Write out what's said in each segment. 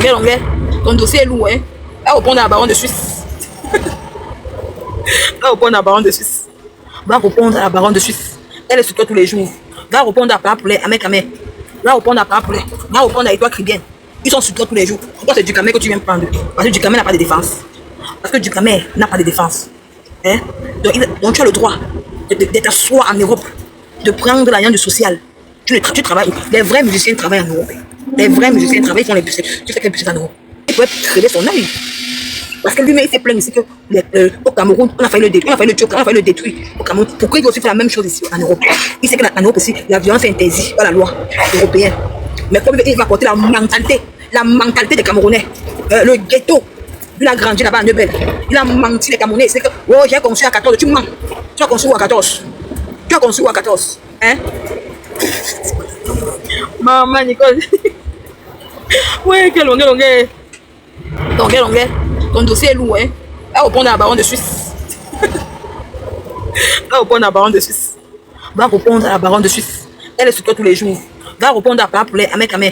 Longuet, ton dossier est lourd, hein. Va répondre à la baronne de Suisse. Va répondre à la baronne de Suisse. Va répondre à la baronne de Suisse. Elle est sur toi tous les jours. Va répondre à Papoulet, à Mekame. Va répondre à Papoulet. Va répondre à Edouard Kriguen. Ils sont sur toi tous les jours. Pourquoi c'est Ducamel que tu viens prendre? Parce que Ducamel n'a pas de défense. Parce que Ducamel n'a pas de défense. Hein? Donc tu as le droit de t'asseoir en Europe, de prendre l'alliance du social. Tu travailles. Les vrais musiciens travaillent en Europe. Les vrais musiciens travaillent, ils font les bussets. Tu sais quel busset en Europe? Il pourrait crever son œil. Parce que lui-même, il s'est plaint ici que au Cameroun, on a failli le détruire, on a failli le détruire au Cameroun. Pourquoi il doit aussi faire la même chose ici en Europe? Il sait qu'en Europe aussi, la violence est interdite par la loi européenne. Mais comme il va porter la mentalité des Camerounais, le ghetto, il a grandi là-bas à Neubel. Il a menti les Camerounais. C'est que, oh, j'ai conçu à 14, tu mens. Tu as conçu à 14. Tu as conçu à 14. Hein? Maman, Nicole. Ouais, quel longuet. Ton dossier est lourd, hein. Va répondre à la baronne de Suisse. Va répondre à la baronne de Suisse. Va répondre à la baronne de Suisse. Elle est sur toi tous les jours. Va répondre à Papoulet, à Mekame.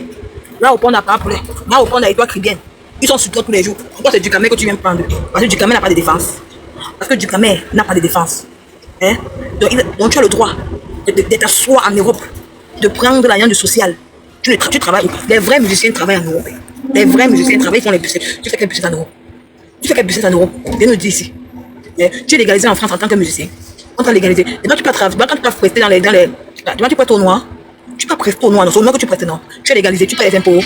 Va répondre à Papoulet. Va répondre à Edouard Kriguen. Ils sont sur toi tous les jours. Pourquoi c'est Ducamel que tu viens prendre? Parce que Ducamel n'a pas de défense. Parce que Ducamel n'a pas de défense. Hein? Donc tu as le droit de t'asseoir en Europe, de prendre l'alliance du social. Tu travailles. Les vrais musiciens travaillent en Europe. Les vrais musiciens travaillent, ils font les bussets. Tu fais quel busset en Europe? Tu fais quel busset en Europe? Viens nous dire ici. Tu es légalisé en France en tant que musicien. On t'a légalisé. Et toi, tu peux travailler. Quand tu peux prester dans les. Tu prêtes au noir. Tu peux prester au noir. Non, c'est au noir que tu prêtes, non. Tu es légalisé. Tu payes les impôts.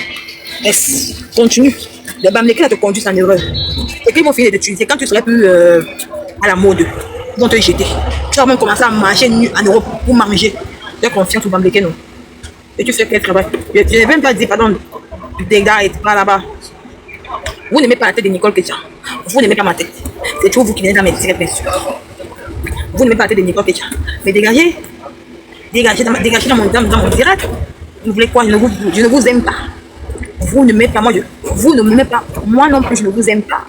Yes. Continue. Les Bamlékés te conduisent en erreur. Et qu'ils vont finir de t'utiliser quand tu serais plus à la mode. Ils vont te jeter. Tu vas même commencer à marcher nu en Europe pour manger. Tu as confiance aux Bamlékés, non? Et tu fais quel travail? Je ne vais même pas dire, pardon, dégâts pas là-bas. Vous n'aimez pas la tête de Nicole Ketia. Vous n'aimez pas ma tête. C'est toujours vous qui venez dans mes directs, bien sûr. Vous n'aimez pas la tête de Nicole Ketia. Mais dégagez. Dégagez dans mon direct. Vous voulez quoi? Je ne vous aime pas. Vous ne m'aimez pas, vous ne m'aimez pas. Moi non plus, je ne vous aime pas.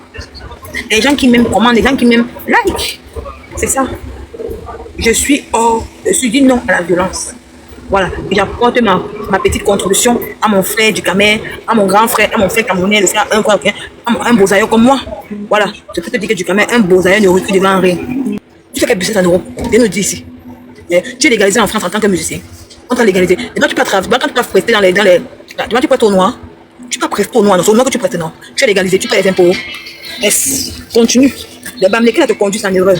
Les gens qui m'aiment commandent, les gens qui m'aiment like. C'est ça. Je suis dit non à la violence. Voilà. Et j'apporte ma petite contribution à mon frère du Cameroun, à mon grand frère, à mon frère camerounais, le frère un bosailleur comme moi. Voilà. Je peux te dire que du Cameroun, un bosailleur ne recule devant rien. Tu fais quel busset en Europe? Viens nous dire ici. Tu es légalisé en France en tant que musicien. On t'a légalisé. Et toi, tu peux travailler. Quand tu peux prester dans les. Tu prêtes au noir. Tu peux prester au noir. Non, c'est au noir que tu prêtes, non. Tu es légalisé. Tu payes les impôts. Yes. Continue. Les Bamlékés te conduisent en erreur.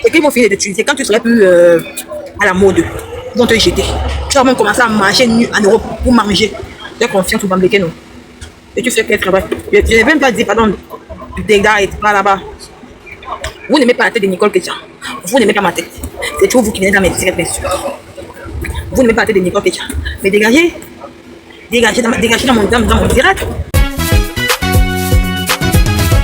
Et qu'ils vont finir de t'utiliser quand tu serais plus à la mode. Ils vont te jeter. Tu vas même commencer à marcher nu en Europe pour manger. Tu as confiance aux Bamlékés, non? Et tu fais quel travail? Je ne vais même pas dire, pardon, dégâts pas là-bas. Vous n'aimez pas la tête de Nicole Ketia. Vous n'aimez pas ma tête. C'est toujours vous qui venez dans mes directs, bien sûr. Vous n'aimez pas la tête de Nicole Ketia. Mais dégagez. Dégagez dans mon direct.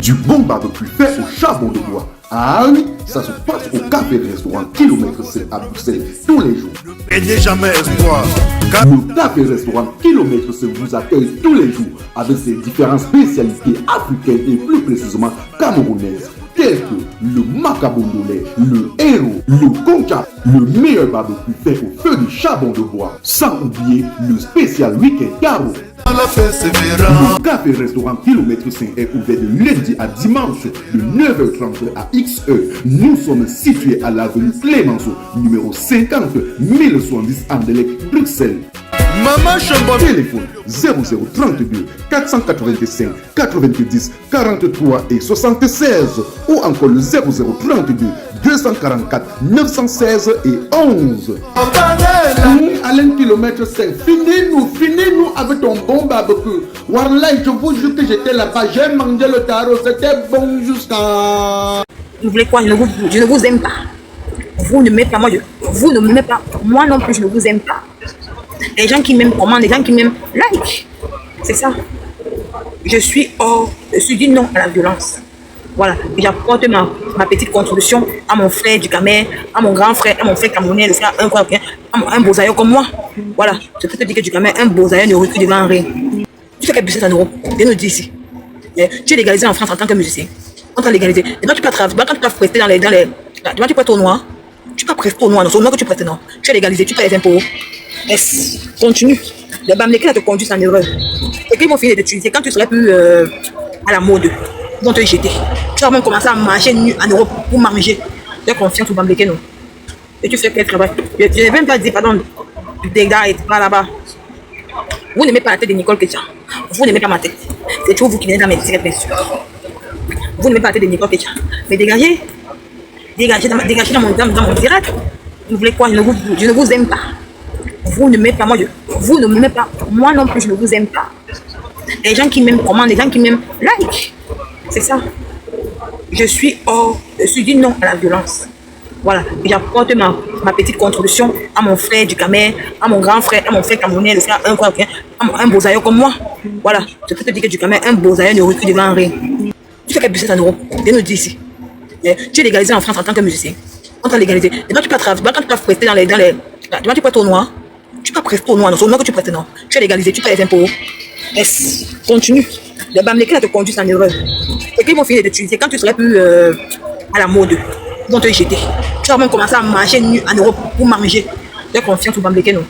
Du bon barbecue fait au charbon de bois. Ah oui, ça se passe au café restaurant Kilomètre C à Bruxelles tous les jours. Ne perdez jamais espoir. Le café restaurant Kilomètre C vous accueille tous les jours avec ses différentes spécialités africaines et plus précisément camerounaises, telles que le macabondolais, le héros, le concha, le meilleur barbecue fait au feu de charbon de bois, sans oublier le spécial week-end carreau. Le café restaurant Kilomètre 5 est ouvert de lundi à dimanche de 9h30 à XE. Nous sommes situés à l'avenue Clémenceau, numéro 50 1070 Anderlecht, Bruxelles. Maman Chambon. Téléphone 0032 485 90 43 et 76 ou encore le 0032 244 916 et 11. Alain Kilomètre 5, finis-nous avec ton bon barbecue. Wallahi, je vous jure que j'étais là-bas, j'ai mangé le tarot, c'était bon jusqu'à... Vous voulez quoi? Je ne vous aime pas. Vous ne m'aimez pas, vous ne m'aimez pas. Moi non plus, je ne vous aime pas. Les gens qui m'aiment commandent, les gens qui m'aiment like. C'est ça. Je suis dit non à la violence. Voilà. Et j'apporte ma petite contribution à mon frère du Cameroun, à mon grand frère, à mon frère camerounais, le frère un bosailleur comme moi. Voilà. Je peux te dire que du Cameroun, un bosailleur ne recule devant rien. Tu fais quel busset en Europe? Viens nous dire ici. Tu es légalisé en France en tant que musicien. On t'a légalisé. Et toi, tu peux travailler. Quand tu peux prester dans les. Tu prêtes au noir. Tu peux prester au noir. Non, c'est au noir que tu prêtes, non. Tu es légalisé. Tu payes les impôts. Yes. Continue. Les Bamlékés te conduisent en erreur. Et qu'ils vont finir de t'utiliser quand tu serais plus à la mode. Ils vont te jeter. Tu vas même commencer à marcher nu en Europe pour manger. Tu as confiance au Bambleke, non? Et tu fais quel travail? Je ne vais même pas dire, pardon, tu dégages, va là-bas. Vous n'aimez pas la tête de Nicole Ketia. Vous n'aimez pas ma tête. C'est toujours vous qui venez dans mes directs, bien sûr. Vous n'aimez pas la tête de Nicole Ketia. Mais dégagez. Dégagez dans mon direct. Vous voulez quoi? Je ne vous aime pas. Vous ne m'aimez pas, vous ne m'aimez pas. Moi non plus, je ne vous aime pas. Les gens qui m'aiment commandent, les gens qui m'aiment like. C'est ça. Je suis dit non à la violence. Voilà. Et j'apporte ma petite contribution à mon frère du Camer, à mon grand frère, à mon frère camerounais, le frère un bosailleur comme moi. Voilà. Je peux te dire que du Camer, un bosailleur ne recule devant rien. Tu fais quel business en Europe? Viens nous dire ici. Tu es légalisé en France en tant que musicien. On t'a légalisé. Et quand tu peux travailler, quand tu peux prester dans les. Devant tu peux être au noir. Tu peux prester au noir. Non, c'est au noir que tu prestes, non. Tu es légalisé, tu payes les impôts. Yes. Continue. Les Bambleke là te conduisent en erreur. Et qu'ils vont finir de t'utiliser quand tu serais plus à la mode. Ils vont te jeter. Tu vas même commencer à marcher nu en Europe pour manger. Tu as confiance au Bambleke, non?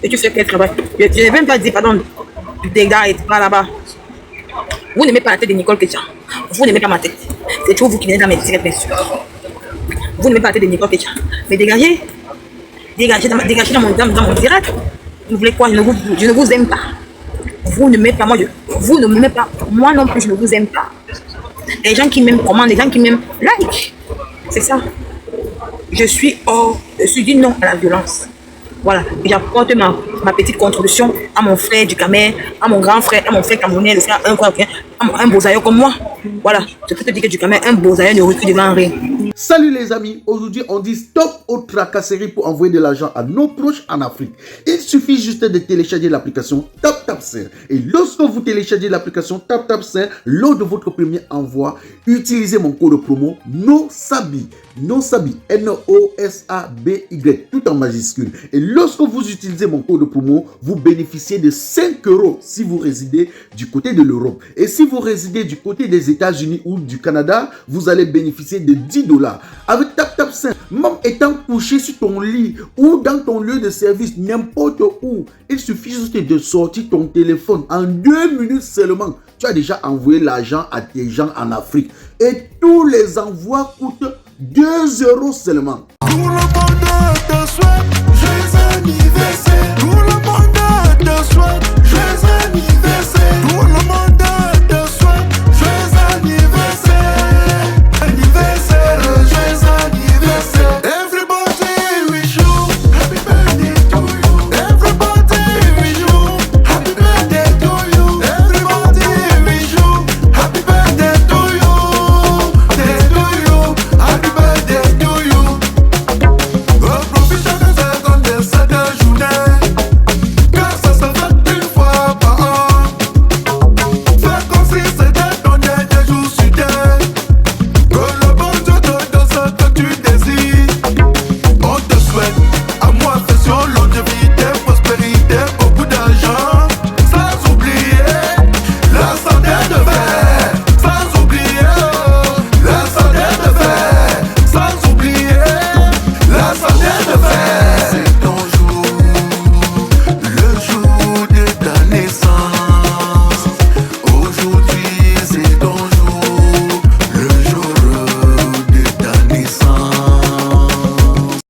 Et tu fais quel travail? Je ne vais même pas dire, pardon, tu dégages, va là-bas. Vous n'aimez pas la tête de Nicole Ketia. Vous n'aimez pas ma tête. C'est toujours vous qui venez dans mes directs, bien sûr. Vous n'aimez pas la tête de Nicole Ketia. Mais dégagez. Dégagez dans mon direct. Vous voulez quoi? Je ne vous aime pas. Vous ne m'aimez pas, vous ne m'aimez pas. Moi non plus, je ne vous aime pas. Les gens qui m'aiment commandent, les gens qui m'aiment like. C'est ça. Je suis dit non à la violence. Voilà. Et j'apporte ma petite contribution à mon frère du Camer, à mon grand frère, à mon frère camerounais, le frère un bosailleur comme moi. Voilà. Je peux te dire que du Camer, un bosailleur ne recule devant rien. Salut les amis, aujourd'hui on dit stop aux tracasseries pour envoyer de l'argent à nos proches en Afrique. Il suffit juste de télécharger l'application TapTapSend. Et lorsque vous téléchargez l'application TapTapSend, lors de votre premier envoi, utilisez mon code promo NOSABI. NOSABI, N-O-S-A-B-Y, tout en majuscule. Et lorsque vous utilisez mon code promo, vous bénéficiez de 5 € si vous résidez du côté de l'Europe. Et si vous résidez du côté des États-Unis ou du Canada, vous allez bénéficier de 10 $. Avec TapTapSend, même étant couché sur ton lit ou dans ton lieu de service, n'importe où, il suffit juste de sortir ton téléphone. En 2 minutes seulement, tu as déjà envoyé l'argent à tes gens en Afrique. Et tous les envois coûtent 2 € seulement. Pour le bonheur de soi, joyeux anniversaire.